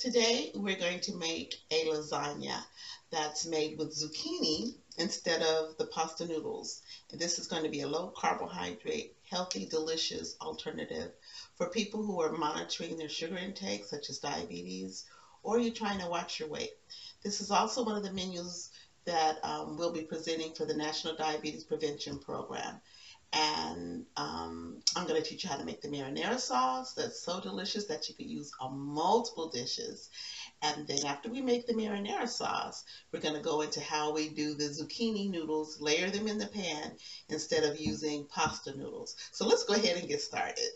Today we're going to make a lasagna that's made with zucchini instead of the pasta noodles. And this is going to be a low carbohydrate, healthy, delicious alternative for people who are monitoring their sugar intake, such as diabetes, or you're trying to watch your weight. This is also one of the menus that we'll be presenting for the National Diabetes Prevention Program. And I'm going to teach you how to make the marinara sauce that's so delicious that you could use on multiple dishes. And then after we make the marinara sauce, we're going to go into how we do the zucchini noodles, layer them in the pan instead of using pasta noodles. So let's go ahead and get started.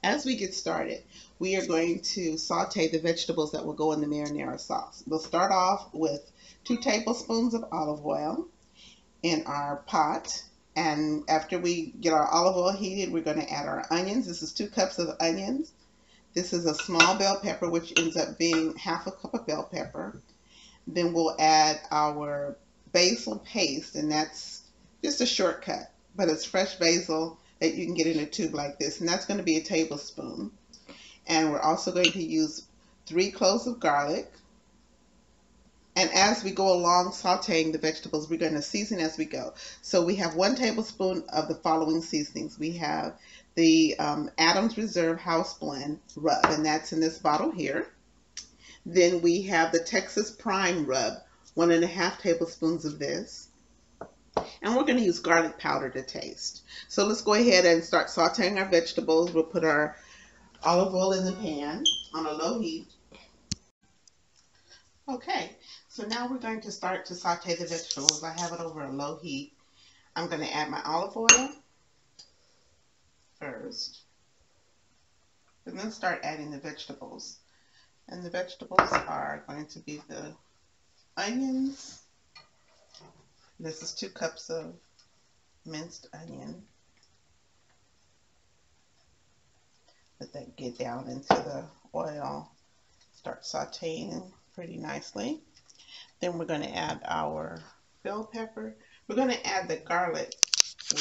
As we get started, we are going to saute the vegetables that will go in the marinara sauce. We'll start off with 2 tablespoons of olive oil in our pot, and after we get our olive oil heated, we're going to add our onions. This is 2 cups of onions. This is a small bell pepper, which ends up being half a cup of bell pepper. Then we'll add our basil paste, and that's just a shortcut, but it's fresh basil that you can get in a tube like this, and that's going to be a tablespoon. And we're also going to use 3 cloves of garlic. And as we go along sauteing the vegetables, we're going to season as we go. So we have 1 tablespoon of the following seasonings. We have the Adams Reserve House Blend rub, and that's in this bottle here. Then we have the Texas Prime rub, 1½ tablespoons of this. And we're going to use garlic powder to taste. So let's go ahead and start sauteing our vegetables. We'll put our olive oil in the pan on a low heat. Okay, so now we're going to start to saute the vegetables. I have it over a low heat. I'm going to add my olive oil first, and then start adding the vegetables. And the vegetables are going to be the onions. This is 2 cups of minced onion. Let that get down into the oil. Start sauteing pretty nicely. Then we're going to add our bell pepper. We're going to add the garlic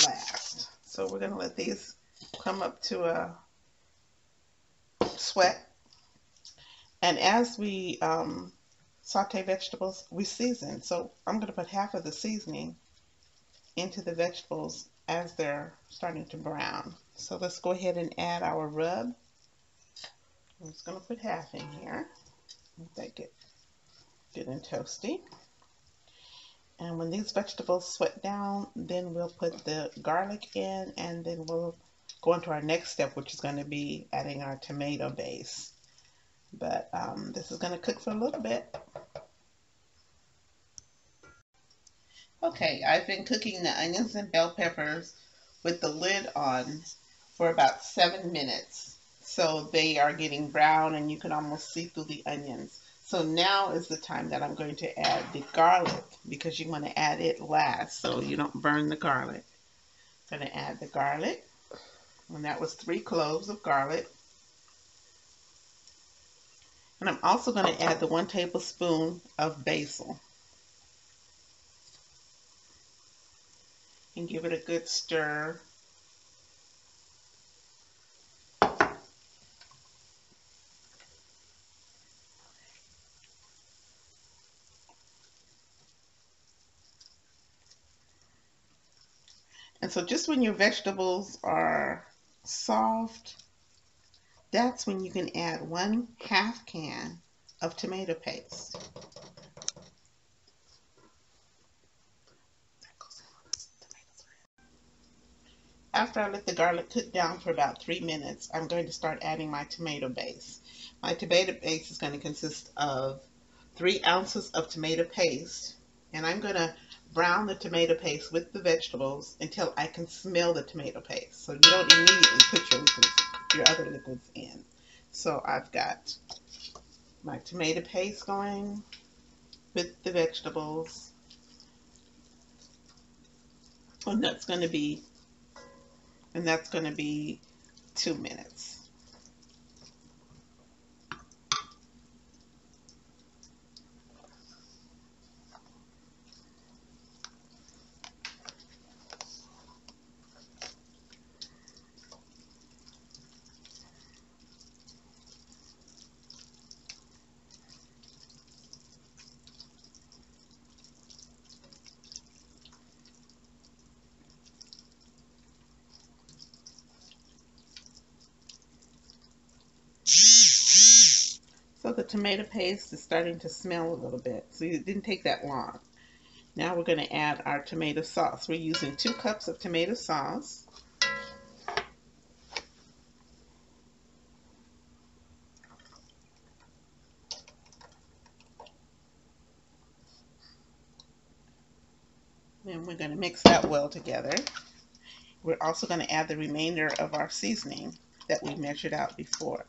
last. So we're going to let these come up to a sweat. And as we saute vegetables, we season. So I'm going to put half of the seasoning into the vegetables as they're starting to brown. So let's go ahead and add our rub. I'm just going to put half in here. Let that get good and toasty. And when these vegetables sweat down, then we'll put the garlic in, and then we'll go into our next step, which is going to be adding our tomato base. But this is going to cook for a little bit. Okay, I've been cooking the onions and bell peppers with the lid on for about 7 minutes. So they are getting brown and you can almost see through the onions. So now is the time that I'm going to add the garlic, because you want to add it last so you don't burn the garlic. I'm going to add the garlic, and that was 3 cloves of garlic. And I'm also going to add the 1 tablespoon of basil. And give it a good stir. And so just when your vegetables are soft, that's when you can add 1/2 can of tomato paste. After I let the garlic cook down for about 3 minutes, I'm going to start adding my tomato base. My tomato base is going to consist of 3 ounces of tomato paste, and I'm going to brown the tomato paste with the vegetables until I can smell the tomato paste. So you don't immediately put your other liquids in. So I've got my tomato paste going with the vegetables, and that's going to be 2 minutes. So the tomato paste is starting to smell a little bit, so it didn't take that long. Now we're going to add our tomato sauce. We're using 2 cups of tomato sauce. And we're going to mix that well together. We're also going to add the remainder of our seasoning that we measured out before.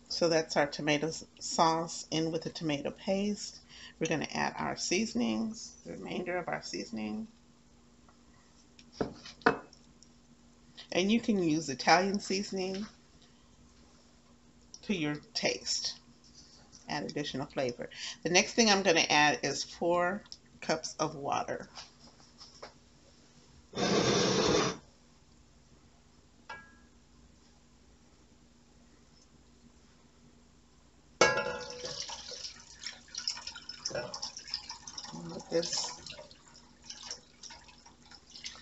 So that's our tomato sauce in with the tomato paste. We're going to add our seasonings, the remainder of our seasoning. And you can use Italian seasoning to your taste. Add additional flavor. The next thing I'm going to add is 4 cups of water. Let this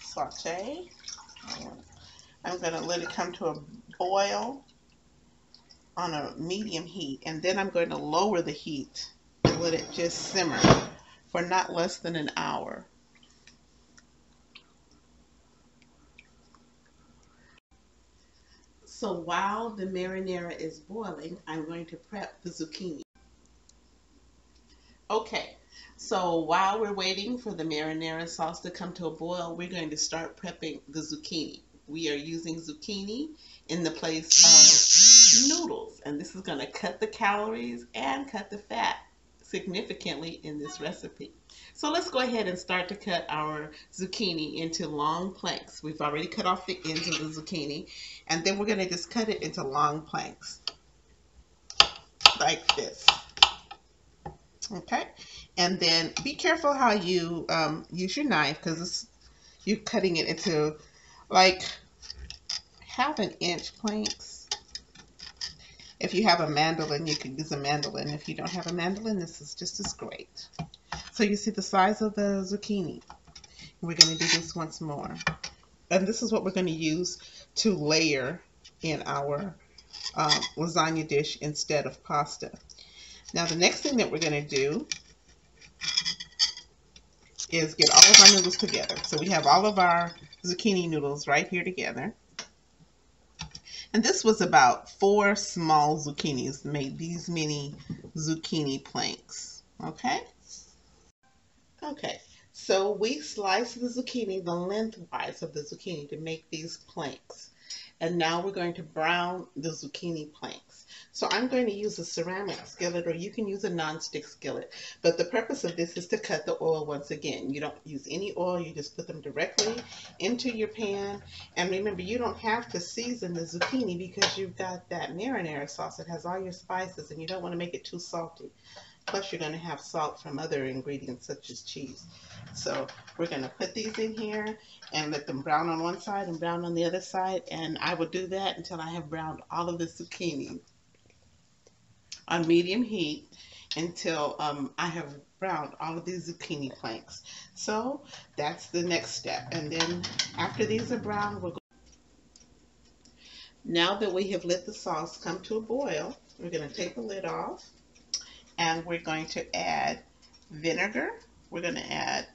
saute. I'm going to let it come to a boil on a medium heat, and then I'm going to lower the heat and let it just simmer for not less than an hour. So while the marinara is boiling, I'm going to prep the zucchini. Okay, so while we're waiting for the marinara sauce to come to a boil, we're going to start prepping the zucchini. We are using zucchini in the place of noodles, and this is going to cut the calories and cut the fat significantly in this recipe. So let's go ahead and start to cut our zucchini into long planks. We've already cut off the ends of the zucchini, and then we're going to just cut it into long planks like this. Okay, and then be careful how you use your knife, because you're cutting it into like 1/2 inch planks. If you have a mandolin, you can use a mandolin. If you don't have a mandolin, this is just as great. So you see the size of the zucchini. We're going to do this once more. And this is what we're going to use to layer in our lasagna dish instead of pasta. Now the next thing that we're going to do is get all of our noodles together. So we have all of our zucchini noodles right here together. And this was about 4 small zucchinis, made these many zucchini planks. Okay? Okay, so we slice the zucchini the lengthwise of the zucchini to make these planks. And now we're going to brown the zucchini planks. So I'm going to use a ceramic skillet, or you can use a non-stick skillet. But the purpose of this is to cut the oil once again. You don't use any oil, you just put them directly into your pan. And remember, you don't have to season the zucchini because you've got that marinara sauce. It has all your spices, and you don't want to make it too salty. Plus, you're going to have salt from other ingredients such as cheese. So we're going to put these in here and let them brown on one side and brown on the other side. And I will do that until I have browned all of the zucchini on medium heat, until I have browned all of these zucchini planks. So that's the next step. And then after these are browned, now that we have let the sauce come to a boil, we're going to take the lid off. And we're going to add vinegar. We're going to add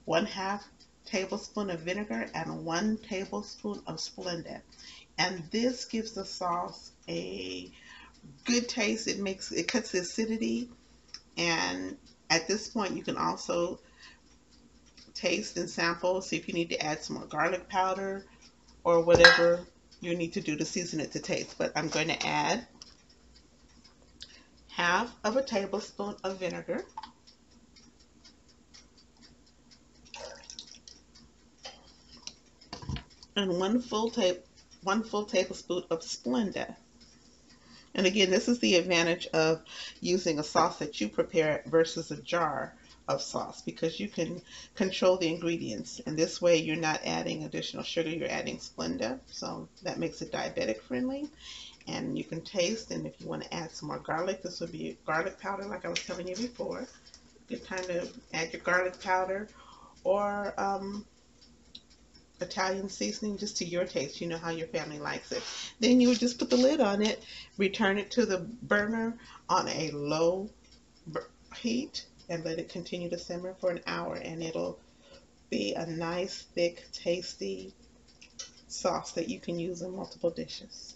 1/2 tablespoon of vinegar and 1 tablespoon of Splenda. And this gives the sauce a good taste. It cuts the acidity. And at this point, you can also taste and sample, see if you need to add some more garlic powder or whatever you need to do to season it to taste. But I'm going to add 1/2 tablespoon of vinegar, and 1 full tablespoon of Splenda. And again, this is the advantage of using a sauce that you prepare versus a jar of sauce, because you can control the ingredients. And this way you're not adding additional sugar, you're adding Splenda. So that makes it diabetic friendly. And you can taste, and if you want to add some more garlic, this would be garlic powder like I was telling you before. Good time to add your garlic powder. or Italian seasoning, just to your taste. You know how your family likes it. Then you would just put the lid on it, return it to the burner on a low heat, and let it continue to simmer for an hour, and it'll be a nice, thick, tasty sauce that you can use in multiple dishes.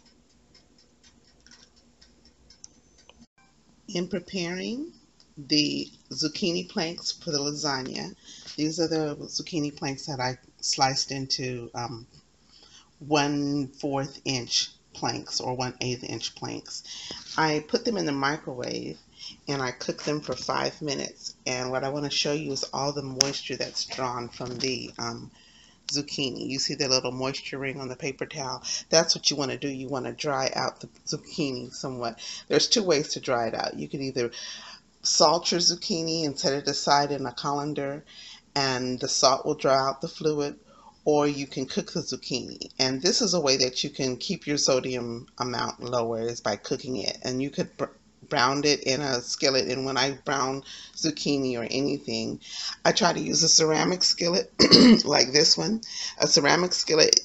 In preparing the zucchini planks for the lasagna, these are the zucchini planks that I sliced into 1/4 inch planks or 1/8 inch planks. I put them in the microwave and I cook them for 5 minutes. And what I want to show you is all the moisture that's drawn from the zucchini. You see the little moisture ring on the paper towel? That's what you want to do. You want to dry out the zucchini somewhat. There's two ways to dry it out. You can either salt your zucchini and set it aside in a colander, and the salt will draw out the fluid, or you can cook the zucchini. And this is a way that you can keep your sodium amount lower, is by cooking it. And you could brown it in a skillet. And when I brown zucchini or anything, I try to use a ceramic skillet like this one. A ceramic skillet,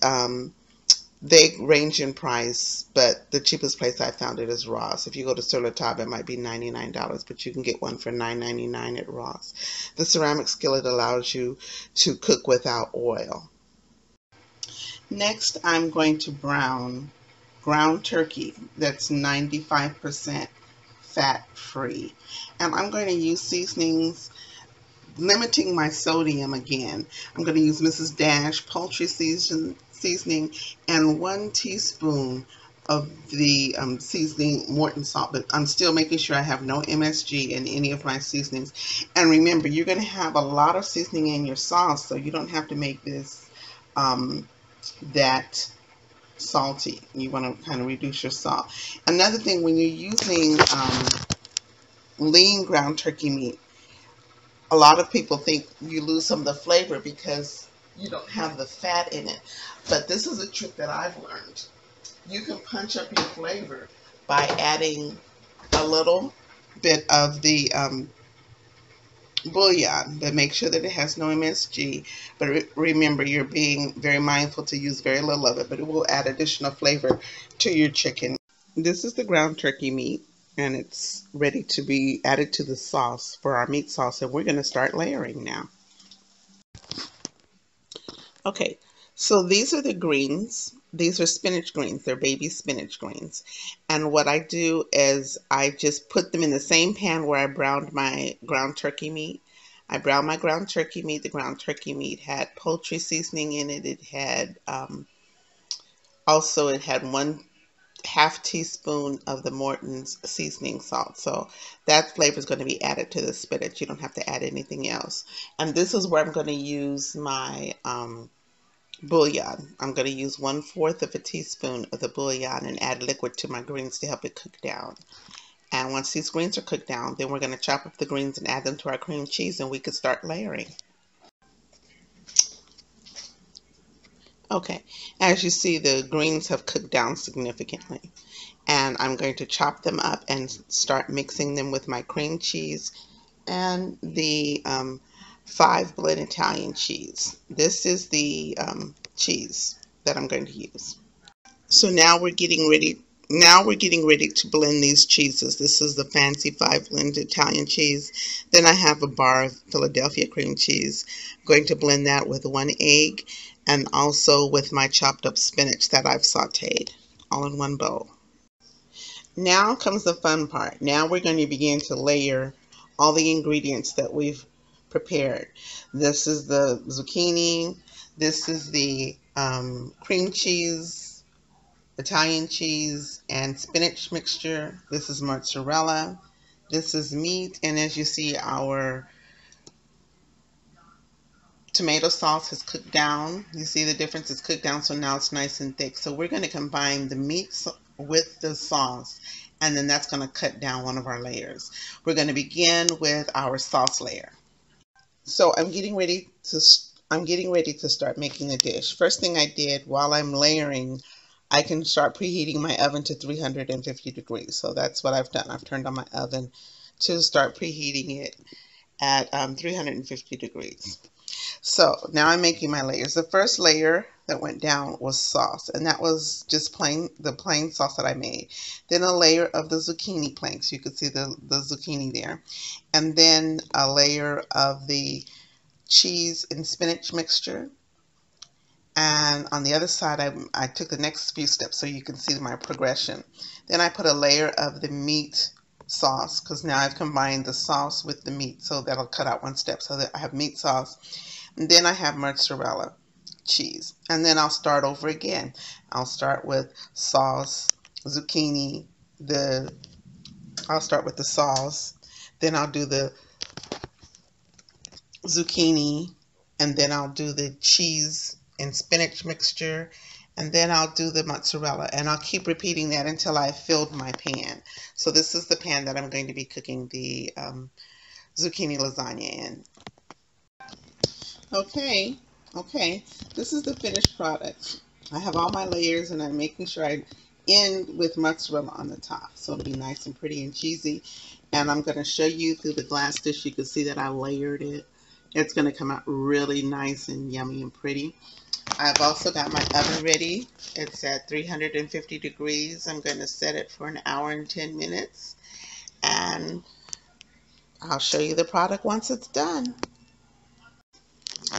they range in price, but the cheapest place I found it is Ross. If you go to Sur La Table, it might be $99, but you can get one for $9.99 at Ross. The ceramic skillet allows you to cook without oil. Next, I'm going to brown ground turkey that's 95% fat-free. And I'm going to use seasonings, limiting my sodium again. I'm going to use Mrs. Dash poultry seasoning and 1 teaspoon of the seasoning Morton salt, but I'm still making sure I have no MSG in any of my seasonings. And remember, you're going to have a lot of seasoning in your sauce, so you don't have to make this that salty. You want to kind of reduce your salt. Another thing, when you're using lean ground turkey meat, a lot of people think you lose some of the flavor because you don't have the fat in it. But this is a trick that I've learned. You can punch up your flavor by adding a little bit of the bouillon, but make sure that it has no MSG. But remember, you're being very mindful to use very little of it, but it will add additional flavor to your chicken. This is the ground turkey meat, and it's ready to be added to the sauce for our meat sauce, and we're going to start layering now. Okay, so these are the greens. These are spinach greens. They're baby spinach greens. And what I do is I just put them in the same pan where I browned my ground turkey meat. I browned my ground turkey meat. The ground turkey meat had poultry seasoning in it. It had also it had 1/2 teaspoon of the Morton's seasoning salt. So that flavor is going to be added to the spinach. You don't have to add anything else. And this is where I'm going to use my bouillon. I'm going to use 1/4 of a teaspoon of the bouillon and add liquid to my greens to help it cook down. And once these greens are cooked down, then we're going to chop up the greens and add them to our cream cheese, and we could start layering. Okay, as you see, the greens have cooked down significantly. And I'm going to chop them up and start mixing them with my cream cheese and the 5-blend Italian cheese. This is the cheese that I'm going to use. So now we're getting ready. Now we're getting ready to blend these cheeses. This is the fancy 5-blend Italian cheese. Then I have a bar of Philadelphia cream cheese. I'm going to blend that with 1 egg and also with my chopped up spinach that I've sauteed, all in one bowl. Now comes the fun part. Now we're going to begin to layer all the ingredients that we've prepared. This is the zucchini. This is the cream cheese, Italian cheese, and spinach mixture. This is mozzarella. This is meat. And as you see, our tomato sauce has cooked down. You see the difference? It's cooked down, so now it's nice and thick. So we're going to combine the meat with the sauce, and then that's going to cut down one of our layers. We're going to begin with our sauce layer. So I'm getting ready to start making the dish. First thing I did while I'm layering, I can start preheating my oven to 350 degrees. So that's what I've done. I've turned on my oven to start preheating it at 350 degrees. So now I'm making my layers. The first layer that went down was sauce, and that was just the plain sauce that I made. Then a layer of the zucchini planks. You could see the zucchini there. And then a layer of the cheese and spinach mixture. And on the other side, I took the next few steps so you can see my progression. Then I put a layer of the meat sauce, because now I've combined the sauce with the meat, so that'll cut out one step. So that I have meat sauce. And then I have mozzarella cheese. And then I'll start over again. I'll start with sauce, zucchini, I'll start with the sauce. Then I'll do the zucchini, and then I'll do the cheese and spinach mixture, and then I'll do the mozzarella, and I'll keep repeating that until I filled my pan. So this is the pan that I'm going to be cooking the zucchini lasagna in. Okay, this is the finished product. I have all my layers, and I'm making sure I end with mozzarella on the top, so it'll be nice and pretty and cheesy. And I'm going to show you through the glass dish. You can see that I layered it. It's going to come out really nice and yummy and pretty. I've also got my oven ready. It's at 350 degrees. I'm going to set it for an hour and 10 minutes. And I'll show you the product once it's done.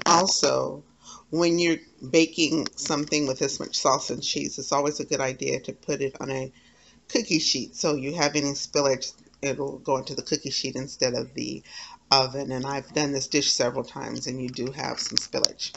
Also, when you're baking something with this much sauce and cheese, it's always a good idea to put it on a cookie sheet. So you have any spillage, it'll go into the cookie sheet instead of the oven. And I've done this dish several times, and you do have some spillage.